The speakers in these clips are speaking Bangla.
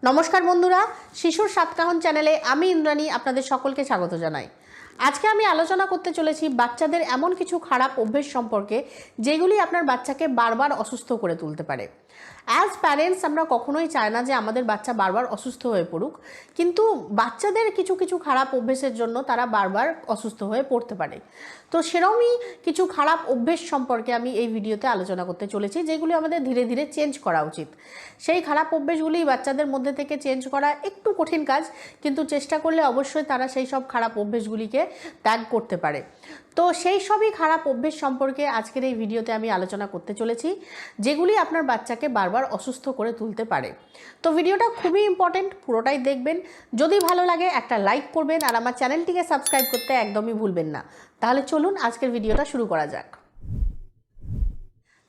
নমস্কার বন্ধুরা, শিশুর সাতকাহন চ্যানেলে আমি ইন্দ্রাণী আপনাদের সকলকে স্বাগত জানাই। আজকে আমি আলোচনা করতে চলেছি বাচ্চাদের এমন কিছু খারাপ অভ্যেস সম্পর্কে যেগুলি আপনার বাচ্চাকে বারবার অসুস্থ করে তুলতে পারে। অ্যাজ প্যারেন্টস আমরা কখনোই চাই না যে আমাদের বাচ্চা বারবার অসুস্থ হয়ে পড়ুক, কিন্তু বাচ্চাদের কিছু কিছু খারাপ অভ্যেসের জন্য তারা বারবার অসুস্থ হয়ে পড়তে পারে। তো সেরকমই কিছু খারাপ অভ্যেস সম্পর্কে আমি এই ভিডিওতে আলোচনা করতে চলেছি, যেগুলি আমাদের ধীরে ধীরে চেঞ্জ করা উচিত। সেই খারাপ অভ্যেসগুলি বাচ্চাদের মধ্যে থেকে চেঞ্জ করা একটু কঠিন কাজ, কিন্তু চেষ্টা করলে অবশ্যই তারা সেই সব খারাপ অভ্যেসগুলিকে ত্যাগ করতে পারে। তো সেই সবই খারাপ অভ্যেস সম্পর্কে আজকের এই ভিডিওতে আমি আলোচনা করতে চলেছি, যেগুলি আপনার বাচ্চাকে বারবার অসুস্থ করে তুলতে পারে। তো ভিডিওটা খুবই ইম্পর্টেন্ট, পুরোটাই দেখবেন। যদি ভালো লাগে একটা লাইক করবেন, আর আমার চ্যানেলটিকে সাবস্ক্রাইব করতে একদমই ভুলবেন না। তাহলে চলুন আজকের ভিডিওটা শুরু করা যাক।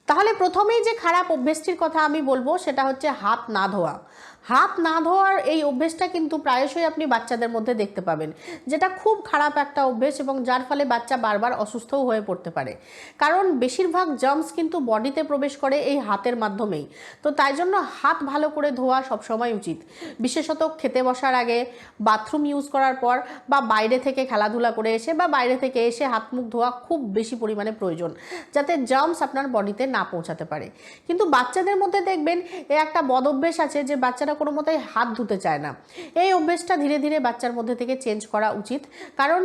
তাহলে প্রথমেই যে খারাপ অভ্যেসটির কথা আমি বলবো সেটা হচ্ছে হাত না ধোয়া। হাত না ধোয়ার এই অভ্যেসটা কিন্তু প্রায়শই আপনি বাচ্চাদের মধ্যে দেখতে পাবেন, যেটা খুব খারাপ একটা অভ্যেস এবং যার ফলে বাচ্চা বারবার অসুস্থও হয়ে পড়তে পারে। কারণ বেশিরভাগ জার্মস কিন্তু বডিতে প্রবেশ করে এই হাতের মাধ্যমেই। তো তাই জন্য হাত ভালো করে ধোয়া সবসময় উচিত, বিশেষত খেতে বসার আগে, বাথরুম ইউজ করার পর, বা বাইরে থেকে খেলাধুলা করে এসে বা বাইরে থেকে এসে হাত মুখ ধোয়া খুব বেশি পরিমাণে প্রয়োজন, যাতে জার্মস আপনার বডিতে না পৌঁছাতে পারে। কিন্তু বাচ্চাদের মধ্যে দেখবেন এ একটা বদ অভ্যেস আছে যে বাচ্চারা কোনো মতেই হাত ধুতে চায় না। এই অভ্যেসটা ধীরে ধীরে বাচ্চার মধ্যে থেকে চেঞ্জ করা উচিত, কারণ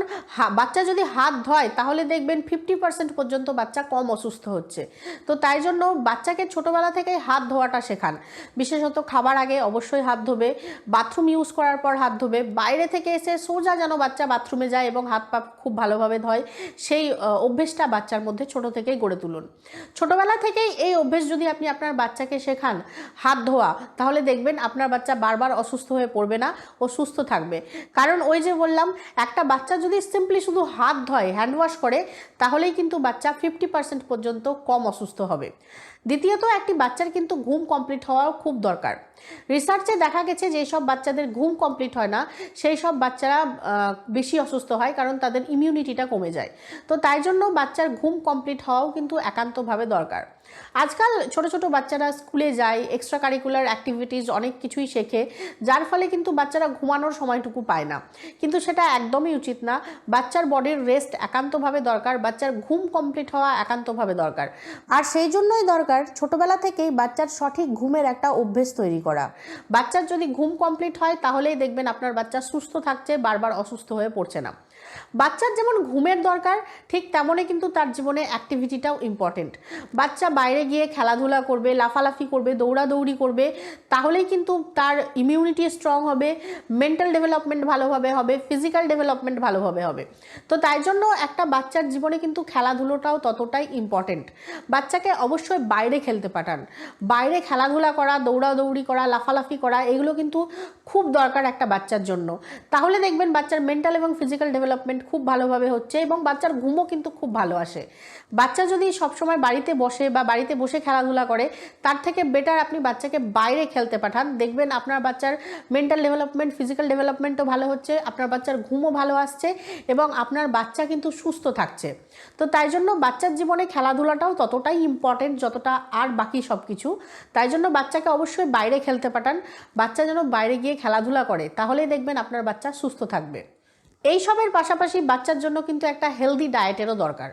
বাচ্চা যদি হাত ধোয় তাহলে দেখবেন 50% পর্যন্ত বাচ্চা কম অসুস্থ হচ্ছে। তো তাই জন্য বাচ্চাকে ছোটোবেলা থেকেই হাত ধোয়াটা শেখান। বিশেষত খাবার আগে অবশ্যই হাত ধোবে, বাথরুম ইউজ করার পর হাত ধোবে, বাইরে থেকে এসে সোজা যেন বাচ্চা বাথরুমে যায় এবং হাত পা খুব ভালোভাবে ধয়, সেই অভ্যেসটা বাচ্চার মধ্যে ছোট থেকেই গড়ে তুলুন। ছোটোবেলা থেকেই এই অভ্যেস যদি আপনি আপনার বাচ্চাকে শেখান হাত ধোয়া, তাহলে দেখবেন আপনার বাচ্চা বারবার অসুস্থ হয়ে পড়বে না, ও সুস্থ থাকবে। কারণ ওই যে বললাম, একটা বাচ্চা যদি সিম্পলি শুধু হাত ধোয়, হ্যান্ড ওয়াশ করে, তাহলেই কিন্তু বাচ্চা 50% পর্যন্ত কম অসুস্থ হবে। দ্বিতীয়ত, একটি বাচ্চার কিন্তু ঘুম কমপ্লিট হওয়াও খুব দরকার। রিসার্চে দেখা গেছে যে সব বাচ্চাদের ঘুম কমপ্লিট হয় না, সেই সব বাচ্চারা বেশি অসুস্থ হয়, কারণ তাদের ইমিউনিটিটা কমে যায়। তো তাই জন্য বাচ্চার ঘুম কমপ্লিট হওয়াও কিন্তু একান্তভাবে দরকার। আজকাল ছোট ছোট বাচ্চারা স্কুলে যায়, এক্সট্রা কারিকুলার অ্যাক্টিভিটিস অনেক কিছুই শেখে, যার ফলে কিন্তু বাচ্চারা ঘুমানোর সময়টুকু পায় না, কিন্তু সেটা একদমই উচিত না। বাচ্চার বডির রেস্ট একান্তভাবে দরকার, বাচ্চার ঘুম কমপ্লিট হওয়া একান্তভাবে দরকার। আর সেই জন্যই দরকার ছোটবেলা থেকেই বাচ্চার সঠিক ঘুমের একটা অভ্যেস তৈরি করা। বাচ্চার যদি ঘুম কমপ্লিট হয়, তাহলেই দেখবেন আপনার বাচ্চা সুস্থ থাকছে, বারবার অসুস্থ হয়ে পড়ছে না। বাচ্চার যেমন ঘুমের দরকার, ঠিক তেমনই কিন্তু তার জীবনে অ্যাক্টিভিটিটাও ইম্পর্টেন্ট। বাচ্চা বাইরে গিয়ে খেলাধুলা করবে, লাফালাফি করবে, দৌড়াদৌড়ি করবে, তাহলেই কিন্তু তার ইমিউনিটি স্ট্রং হবে, মেন্টাল ডেভেলপমেন্ট ভালোভাবে হবে, ফিজিক্যাল ডেভেলপমেন্ট ভালোভাবে হবে। তো তাই জন্য একটা বাচ্চার জীবনে কিন্তু খেলাধুলোটাও ততটাই ইম্পর্টেন্ট। বাচ্চাকে অবশ্যই বাইরে খেলতে পাঠান। বাইরে খেলাধুলা করা, দৌড়াদৌড়ি করা, লাফালাফি করা, এগুলো কিন্তু খুব দরকার একটা বাচ্চার জন্য। তাহলে দেখবেন বাচ্চার মেন্টাল এবং ফিজিক্যাল ডেভেলপমেন্ট খুব ভালোভাবে হচ্ছে এবং বাচ্চার ঘুমও কিন্তু খুব ভালো আসে। বাচ্চা যদি সবসময় বাড়িতে বসে বা বাড়িতে বসে খেলাধুলা করে, তার থেকে বেটার আপনি বাচ্চাকে বাইরে খেলতে পাঠান। দেখবেন আপনার বাচ্চার মেন্টাল ডেভেলপমেন্ট, ফিজিক্যাল ডেভেলপমেন্টও ভালো হচ্ছে, আপনার বাচ্চার ঘুমও ভালো আসছে এবং আপনার বাচ্চা কিন্তু সুস্থ থাকছে। তো তাই জন্য বাচ্চার জীবনে খেলাধুলাটাও ততটাই ইম্পর্টেন্ট যতটা আর বাকি সব কিছু। তাই জন্য বাচ্চাকে অবশ্যই বাইরে খেলতে পাঠান। বাচ্চা যেন বাইরে গিয়ে খেলাধুলা করে, তাহলেই দেখবেন আপনার বাচ্চা সুস্থ থাকবে। এই সবের পাশাপাশি বাচ্চার জন্য কিন্তু একটা হেলদি ডায়েটেরও দরকার,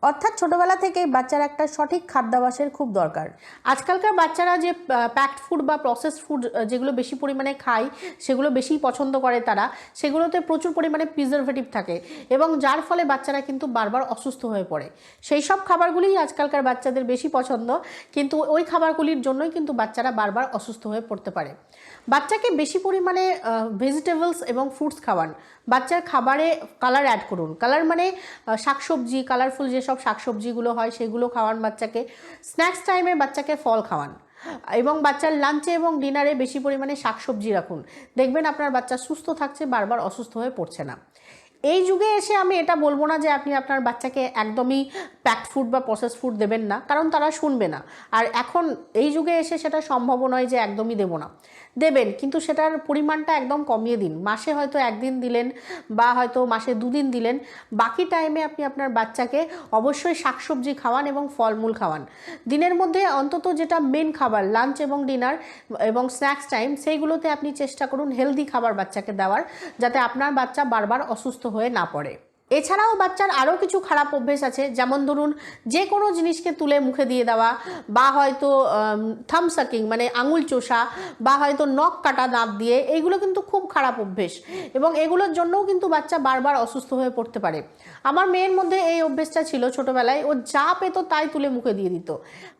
অর্থাৎ ছোটোবেলা থেকেই বাচ্চার একটা সঠিক খাদ্যাভ্যাসের খুব দরকার। আজকালকার বাচ্চারা যে প্যাকড ফুড বা প্রসেসড ফুড যেগুলো বেশি পরিমাণে খায়, সেগুলো বেশি পছন্দ করে তারা, সেগুলোতে প্রচুর পরিমাণে প্রিজারভেটিভ থাকে এবং যার ফলে বাচ্চারা কিন্তু বারবার অসুস্থ হয়ে পড়ে। সেই সব খাবারগুলিই আজকালকার বাচ্চাদের বেশি পছন্দ, কিন্তু ওই খাবারগুলির জন্যই কিন্তু বাচ্চারা বারবার অসুস্থ হয়ে পড়তে পারে। বাচ্চাকে বেশি পরিমাণে ভেজিটেবলস এবং ফ্রুটস খাওয়ান। বাচ্চার খাবারে কালার অ্যাড করুন। কালার মানে শাকসবজি, কালারফুল যেসব শাকসবজিগুলো হয় সেগুলো খাওয়ান বাচ্চাকে। স্ন্যাক্স টাইমে বাচ্চাকে ফল খাওয়ান এবং বাচ্চার লাঞ্চে এবং ডিনারে বেশি পরিমাণে শাকসবজি রাখুন। দেখবেন আপনার বাচ্চা সুস্থ থাকছে, বারবার অসুস্থ হয়ে পড়ছে না। এই যুগে এসে আমি এটা বলবো না যে আপনি আপনার বাচ্চাকে একদমই প্যাকড ফুড বা প্রসেস ফুড দেবেন না, কারণ তারা শুনবে না। আর এখন এই যুগে এসে সেটা সম্ভব নয় যে একদমই দেবো না। দেবেন, কিন্তু সেটার পরিমাণটা একদম কমিয়ে দিন। মাসে হয়তো 1 দিন দিলেন বা হয়তো মাসে 2 দিন দিলেন, বাকি টাইমে আপনি আপনার বাচ্চাকে অবশ্যই শাকসবজি খাওয়ান এবং ফলমূল খাওয়ান। দিনের মধ্যে অন্তত যেটা মেন খাবার লাঞ্চ এবং ডিনার এবং স্ন্যাক্স টাইম, সেইগুলোতে আপনি চেষ্টা করুন হেলদি খাবার বাচ্চাকে দেওয়ার, যাতে আপনার বাচ্চা বারবার অসুস্থ হয়ে না পড়ে। এছাড়াও বাচ্চার আরও কিছু খারাপ অভ্যেস আছে, যেমন ধরুন যে কোনো জিনিসকে তুলে মুখে দিয়ে দেওয়া, বা হয়তো থাম সাকিং মানে আঙুল চোষা, বা হয়তো নখ কাটা দাঁত দিয়ে, এইগুলো কিন্তু খুব খারাপ অভ্যেস এবং এগুলোর জন্যও কিন্তু বাচ্চা বারবার অসুস্থ হয়ে পড়তে পারে। আমার মেয়ের মধ্যে এই অভ্যেসটা ছিল ছোটোবেলায়, ও যা পেত তাই তুলে মুখে দিয়ে দিত।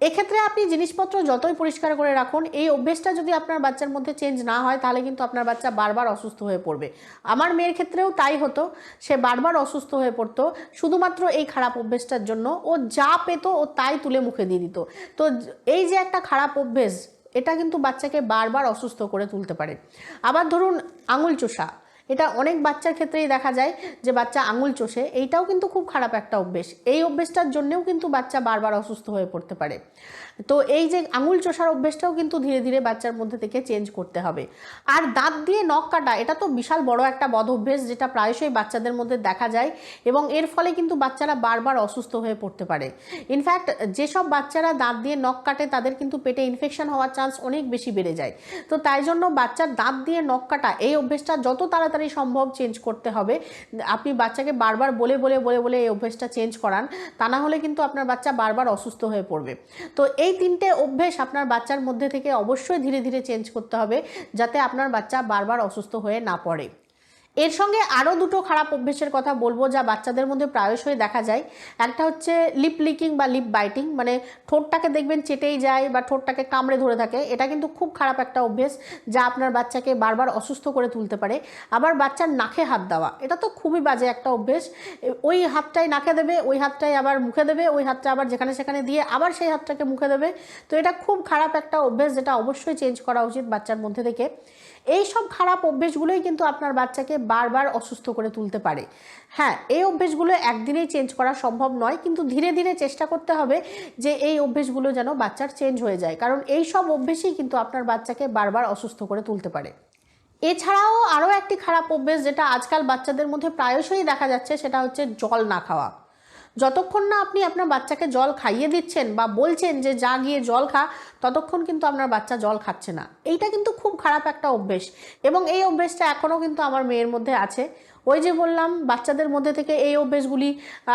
এক্ষেত্রে আপনি জিনিসপত্র যতই পরিষ্কার করে রাখুন, এই অভ্যেসটা যদি আপনার বাচ্চার মধ্যে চেঞ্জ না হয়, তাহলে কিন্তু আপনার বাচ্চা বারবার অসুস্থ হয়ে পড়বে। আমার মেয়ের ক্ষেত্রেও তাই হতো, সে বারবার অসুস্থ হয়ে পড়তো শুধুমাত্র এই খারাপ অভ্যেসটার জন্য। ও যা পেত ও তাই তুলে মুখে দিয়ে দিত। তো এই যে একটা খারাপ অভ্যেস, এটা কিন্তু বাচ্চাকে বারবার অসুস্থ করে তুলতে পারে। আবার ধরুন আঙুল চোষা, এটা অনেক বাচ্চার ক্ষেত্রেই দেখা যায় যে বাচ্চা আঙুল চষে, এইটাও কিন্তু খুব খারাপ একটা অভ্যেস। এই অভ্যেসটার জন্যও কিন্তু বাচ্চা বারবার অসুস্থ হয়ে পড়তে পারে। তো এই যে আঙুল চষার অভ্যেসটাও কিন্তু ধীরে ধীরে বাচ্চার মধ্যে থেকে চেঞ্জ করতে হবে। আর দাঁত দিয়ে নখ কাটা, এটা তো বিশাল বড় একটা বদ অভ্যেস, যেটা প্রায়শই বাচ্চাদের মধ্যে দেখা যায় এবং এর ফলে কিন্তু বাচ্চারা বারবার অসুস্থ হয়ে পড়তে পারে। ইনফ্যাক্ট যেসব বাচ্চারা দাঁত দিয়ে নখ কাটে, তাদের কিন্তু পেটে ইনফেকশন হওয়ার চান্স অনেক বেশি বেড়ে যায়। তো তাই জন্য বাচ্চার দাঁত দিয়ে নখ কাটা, এই অভ্যেসটা যত তাড়াতাড়ি সম্ভব চেঞ্জ করতে হবে। আপনি বাচ্চাকে বারবার বলে বলে বলে বলে এই অভ্যেসটা চেঞ্জ করান, তা না হলে কিন্তু আপনার বাচ্চা বারবার অসুস্থ হয়ে পড়বে। তো এই 3টে অভ্যেস আপনার বাচ্চার মধ্যে থেকে অবশ্যই ধীরে ধীরে চেঞ্জ করতে হবে, যাতে আপনার বাচ্চা বারবার অসুস্থ হয়ে না পড়ে। এর সঙ্গে আরও 2টো খারাপ অভ্যেসের কথা বলবো, যা বাচ্চাদের মধ্যে প্রায়শই দেখা যায়। একটা হচ্ছে লিপ লিকিং বা লিপ বাইটিং, মানে ঠোঁটটাকে দেখবেন চেটেই যায় বা ঠোঁটটাকে কামড়ে ধরে থাকে। এটা কিন্তু খুব খারাপ একটা অভ্যেস, যা আপনার বাচ্চাকে বারবার অসুস্থ করে তুলতে পারে। আবার বাচ্চার নাকে হাত দেওয়া, এটা তো খুবই বাজে একটা অভ্যেস। ওই হাতটাই নাকে দেবে, ওই হাতটাই আবার মুখে দেবে, ওই হাতটা আবার যেখানে সেখানে দিয়ে আবার সেই হাতটাকে মুখে দেবে। তো এটা খুব খারাপ একটা অভ্যেস, যেটা অবশ্যই চেঞ্জ করা উচিত বাচ্চার মধ্যে থেকে। এই সব খারাপ অভ্যেসগুলোই কিন্তু আপনার বাচ্চাকে বারবার অসুস্থ করে তুলতে পারে। হ্যাঁ, এই অভ্যেসগুলো একদিনেই চেঞ্জ করা সম্ভব নয়, কিন্তু ধীরে ধীরে চেষ্টা করতে হবে যে এই অভ্যেসগুলো যেন বাচ্চার চেঞ্জ হয়ে যায়, কারণ এই সব অভ্যেসই কিন্তু আপনার বাচ্চাকে বারবার অসুস্থ করে তুলতে পারে। এছাড়াও আরও একটি খারাপ অভ্যেস, যেটা আজকাল বাচ্চাদের মধ্যে প্রায়শই দেখা যাচ্ছে, সেটা হচ্ছে জল না খাওয়া। যতক্ষণ না আপনি আপনার বাচ্চাকে জল খাইয়ে দিচ্ছেন বা বলছেন যে যা গিয়ে জল খা, ততক্ষণ কিন্তু আপনার বাচ্চা জল খাচ্ছে না। এইটা কিন্তু খুব খারাপ একটা অভ্যেস এবং এই অভ্যেসটা এখনও কিন্তু আমার মেয়ের মধ্যে আছে। ওই যে বললাম, বাচ্চাদের মধ্যে থেকে এই অভ্যেসগুলি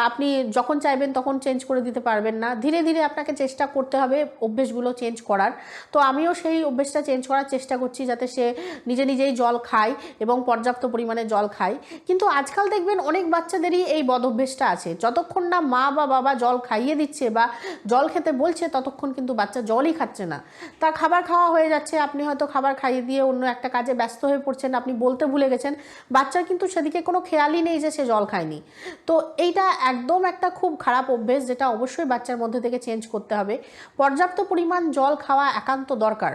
আপনি যখন চাইবেন তখন চেঞ্জ করে দিতে পারবেন না। ধীরে ধীরে আপনাকে চেষ্টা করতে হবে অভ্যেসগুলো চেঞ্জ করার। তো আমিও সেই অভ্যেসটা চেঞ্জ করার চেষ্টা করছি, যাতে সে নিজে নিজেই জল খায় এবং পর্যাপ্ত পরিমাণে জল খায়। কিন্তু আজকাল দেখবেন অনেক বাচ্চাদেরই এই বদ অভ্যেসটা আছে। যতক্ষণ না মা বা বাবা জল খাইয়ে দিচ্ছে বা জল খেতে বলছে, ততক্ষণ কিন্তু বাচ্চা জলই খাচ্ছে না। তার খাবার খাওয়া হয়ে যাচ্ছে, আপনি হয়তো খাবার খাইয়ে দিয়ে অন্য একটা কাজে ব্যস্ত হয়ে পড়ছেন, আপনি বলতে ভুলে গেছেন, বাচ্চার কিন্তু সেদিকে কোনো খেয়ালই নেই যে সে জল খায়নি। তো এইটা একদম একটা খুব খারাপ অভ্যেস, যেটা অবশ্যই বাচ্চার মধ্যে থেকে চেঞ্জ করতে হবে। পর্যাপ্ত পরিমাণ জল খাওয়া একান্ত দরকার।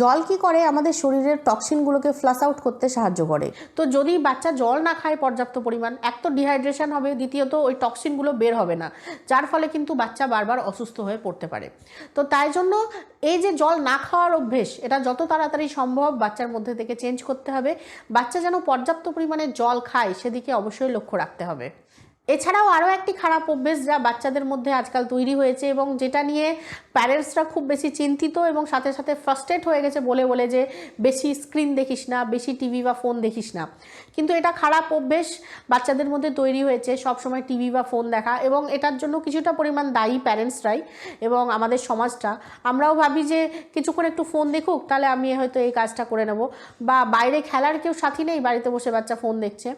জল কি করে, আমাদের শরীরের টক্সিনগুলোকে ফ্লাশ আউট করতে সাহায্য করে। তো যদি বাচ্চা জল না খায় পর্যাপ্ত পরিমাণ, এক তো ডিহাইড্রেশন হবে, দ্বিতীয়ত ওই টক্সিনগুলো বের হবে না, যার ফলে কিন্তু বাচ্চা বারবার অসুস্থ হয়ে পড়তে পারে। তো তাই জন্য এই যে জল না খাওয়ার অভ্যেস, এটা যত তাড়াতাড়ি সম্ভব বাচ্চার মধ্যে থেকে চেঞ্জ করতে হবে। বাচ্চা যেন পর্যাপ্ত পরিমাণে জল খায়, সেদিকে অবশ্যই লক্ষ্য রাখতে হবে। এছাড়াও আরও একটি খারাপ অভ্যেস যা বাচ্চাদের মধ্যে আজকাল তৈরি হয়েছে এবং যেটা নিয়ে প্যারেন্টসরা খুব বেশি চিন্তিত এবং সাথে সাথে ফ্রাস্ট্রেট হয়ে গেছে বলে বলে, যে বেশি স্ক্রিন দেখিস না, বেশি টিভি বা ফোন দেখিস না। কিন্তু এটা খারাপ অভ্যেস বাচ্চাদের মধ্যে তৈরি হয়েছে, সবসময় টিভি বা ফোন দেখা, এবং এটার জন্য কিছুটা পরিমাণ দায়ী প্যারেন্টসরাই এবং আমাদের সমাজটা। আমরাও ভাবি যে কিছুক্ষণ একটু ফোন দেখুক, তাহলে আমি হয়তো এই কাজটা করে নেব, বা বাইরে খেলার কেউ সাথী নেই, বাড়িতে বসে বাচ্চা ফোন দেখছে।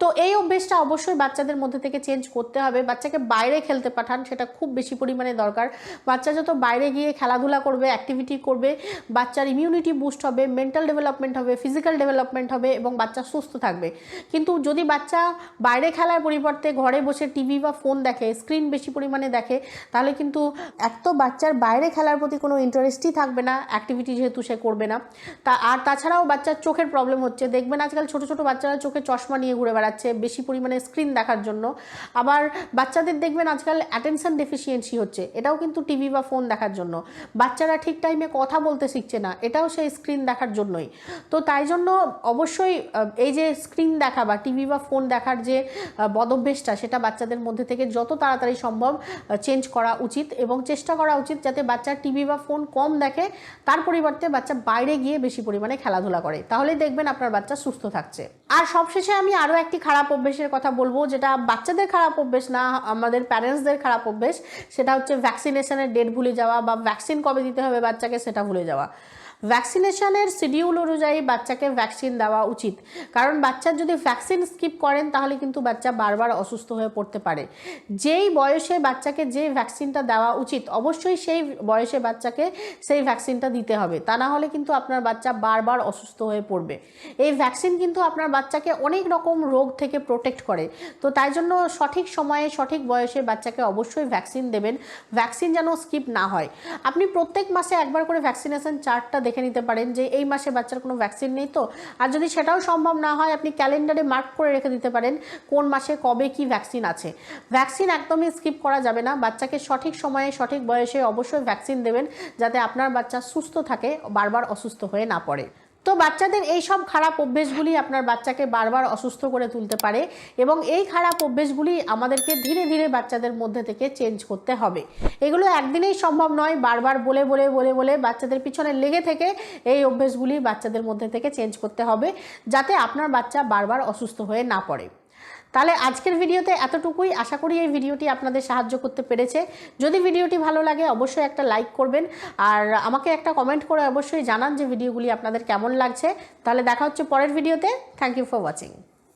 তো এই অভ্যেসটা অবশ্যই বাচ্চাদের মধ্যে থেকে চেঞ্জ করতে হবে। বাচ্চাকে বাইরে খেলতে পাঠান, সেটা খুব বেশি পরিমাণে দরকার। বাচ্চা যত বাইরে গিয়ে খেলাধুলা করবে, অ্যাক্টিভিটি করবে, বাচ্চার ইমিউনিটি বুস্ট হবে, মেন্টাল ডেভেলপমেন্ট হবে, ফিজিক্যাল ডেভেলপমেন্ট হবে এবং বাচ্চা সুস্থ থাকবে। কিন্তু যদি বাচ্চা বাইরে খেলার পরিবর্তে ঘরে বসে টিভি বা ফোন দেখে, স্ক্রিন বেশি পরিমাণে দেখে, তাহলে কিন্তু এক তো বাচ্চার বাইরে খেলার প্রতি কোনো ইন্টারেস্টই থাকবে না, অ্যাক্টিভিটি যেহেতু সে করবে না। আর তাছাড়াও বাচ্চার চোখের প্রবলেম হচ্ছে। দেখবেন আজকাল ছোটো ছোটো বাচ্চারা চোখে চশমা নিয়ে ঘুরে বেড়াচ্ছে বেশি পরিমাণে স্ক্রিন দেখার জন্য। আবার বাচ্চাদের দেখবেন আজকাল অ্যাটেনশন ডেফিসিয়েন্সি হচ্ছে, এটাও কিন্তু টিভি বা ফোন দেখার জন্য। বাচ্চারা ঠিক টাইমে কথা বলতে শিখছে না, এটাও সেই স্ক্রিন দেখার জন্যই। তো তাই জন্য অবশ্যই এই যে স্ক্রিন দেখা বা টিভি বা ফোন দেখার যে বদভ্যাসটা, সেটা বাচ্চাদের মধ্যে থেকে যত তাড়াতাড়ি সম্ভব চেঞ্জ করা উচিত এবং চেষ্টা করা উচিত যাতে বাচ্চা টিভি বা ফোন কম দেখে, তার পরিবর্তে বাচ্চা বাইরে গিয়ে বেশি পরিমাণে খেলাধুলা করে, তাহলেই দেখবেন আপনার বাচ্চা সুস্থ থাকছে। আর সবশেষে আমি আরও একটি খারাপ অভ্যেসের কথা বলবো, যেটা বাচ্চাদের খারাপ অভ্যেস না, আমাদের প্যারেন্টসদের খারাপ অভ্যেস। সেটা হচ্ছে ভ্যাকসিনেশনের ডেট ভুলে যাওয়া বা ভ্যাকসিন কবে দিতে হবে বাচ্চাকে সেটা ভুলে যাওয়া। ভ্যাকসিনেশনের শিডিউল অনুযায়ী বাচ্চাকে ভ্যাকসিন দেওয়া উচিত, কারণ বাচ্চার যদি ভ্যাকসিন স্কিপ করেন তাহলে কিন্তু বাচ্চা বারবার অসুস্থ হয়ে পড়তে পারে। যেই বয়সে বাচ্চাকে যে ভ্যাকসিনটা দেওয়া উচিত অবশ্যই সেই বয়সে বাচ্চাকে সেই ভ্যাকসিনটা দিতে হবে, তা না হলে কিন্তু আপনার বাচ্চা বারবার অসুস্থ হয়ে পড়বে। এই ভ্যাকসিন কিন্তু আপনার বাচ্চাকে অনেক রকম রোগ থেকে প্রোটেক্ট করে, তো তাই জন্য সঠিক সময়ে সঠিক বয়সে বাচ্চাকে অবশ্যই ভ্যাকসিন দেবেন, ভ্যাকসিন যেন স্কিপ না হয়। আপনি প্রত্যেক মাসে একবার করে ভ্যাকসিনেশন চার্টটা দেখে নিতে পারেন যে এই মাসে বাচ্চার কোনো ভ্যাকসিন নেই তো, আর যদি সেটাও সম্ভব না হয় আপনি ক্যালেন্ডারে মার্ক করে রেখে দিতে পারেন কোন মাসে কবে কি ভ্যাকসিন আছে। ভ্যাকসিন একদমই স্কিপ করা যাবে না, বাচ্চাকে সঠিক সময়ে সঠিক বয়সে অবশ্যই ভ্যাকসিন দেবেন যাতে আপনার বাচ্চা সুস্থ থাকে, বারবার অসুস্থ হয়ে না পড়ে। তো বাচ্চাদের এই সব খারাপ অভ্যেসগুলি আপনার বাচ্চাকে বারবার অসুস্থ করে তুলতে পারে এবং এই খারাপ অভ্যেসগুলি আমাদেরকে ধীরে ধীরে বাচ্চাদের মধ্যে থেকে চেঞ্জ করতে হবে। এগুলো একদিনেই সম্ভব নয়, বারবার বলে বলে বলে বলে বাচ্চাদের পিছনে লেগে থেকে এই অভ্যেসগুলি বাচ্চাদের মধ্যে থেকে চেঞ্জ করতে হবে যাতে আপনার বাচ্চা বারবার অসুস্থ হয়ে না পড়ে। তাহলে আজকের ভিডিওতে এতটুকুই, আশা করি এই ভিডিওটি আপনাদের সাহায্য করতে পেরেছে। যদি ভিডিওটি ভালো লাগে অবশ্যই একটা লাইক করবেন আর আমাকে একটা কমেন্ট করে অবশ্যই জানান যে ভিডিওগুলি আপনাদের কেমন লাগছে। তাহলে দেখা হচ্ছে পরের ভিডিওতে। Thank you for watching.